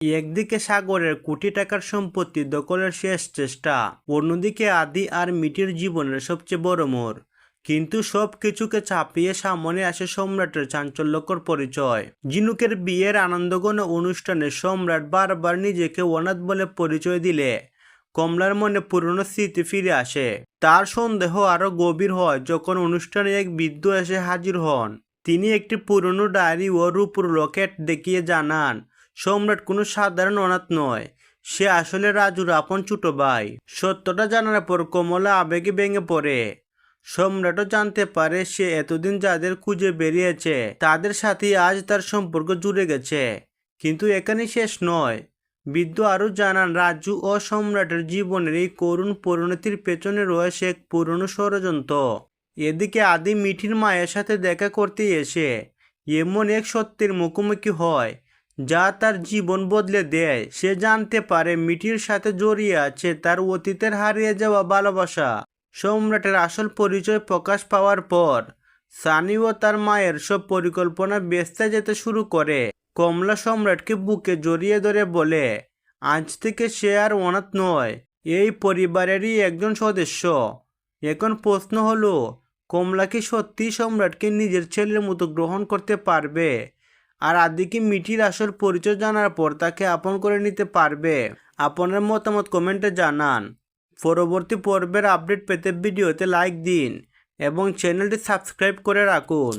একদিকে সাগরের কোটি টাকার সম্পত্তি দখলের শেষ চেষ্টা, অন্যদিকে আদি আর মিটির জীবনের সবচেয়ে বড় মোড়। কিন্তু সব কিছুকে চাপিয়ে সামনে আসে সম্রাটের চাঞ্চল্যকর পরিচয়। ঝিনুকের বিয়ের আনন্দঘন অনুষ্ঠানে সম্রাট বারবার নিজেকে অনাথ বলে পরিচয় দিলে কমলার মনে পুরনো স্মৃতি ফিরে আসে। তার সন্দেহ আরো গভীর হয় যখন অনুষ্ঠানে এক বৃদ্ধ এসে হাজির হন। তিনি একটি পুরনো ডায়েরি ও রূপোর লকেট দেখিয়ে জানান সম্রাট কোনো সাধারণ অনাথ নয়, সে আসলে রাজুর আপন ছোট ভাই। সত্যটা জানার পর কমলা আবেগে ভেঙে পড়ে। সম্রাটও জানতে পারে সে এতদিন যাদের খুঁজে বেরিয়েছে তাদের সাথে আজ তার সম্পর্ক জুড়ে গেছে। কিন্তু এখানেই শেষ নয়। বৃদ্ধ আরও জানান রাজু ও সম্রাটের জীবনের এই করুণ পরিণতির পেছনে রয়েছে এক পুরনো ষড়যন্ত্র। এদিকে আদি মিঠির মায়ের সাথে দেখা করতে এসে এমন এক সত্যের মুখোমুখি হয় যা তার জীবন বদলে দেয়। সে জানতে পারে মিঠির সাথে জড়িয়ে আছে তার অতীতের হারিয়ে যাওয়া ভালোবাসা। সম্রাটের আসল পরিচয় প্রকাশ পাওয়ার পর সানি ও তার মায়ের সব পরিকল্পনা ভেস্তে যেতে শুরু করে। কমলা সম্রাটকে বুকে জড়িয়ে ধরে বলে আজ থেকে সে আর অনাথ নয়, এই পরিবারেরই একজন সদস্য। এখন প্রশ্ন হলো, কমলা কি সত্যি সম্রাটকে নিজের ছেলের মতো গ্রহণ করতে পারবে? আর আদিকে মিঠির আসল পরিচয় জানার পর তাকে আপন করে নিতে পারবে? আপনার মতামত কমেন্টে জানান। পরবর্তী পর্বের আপডেট পেতে ভিডিওতে লাইক দিন এবং চ্যানেলটি সাবস্ক্রাইব করে রাখুন।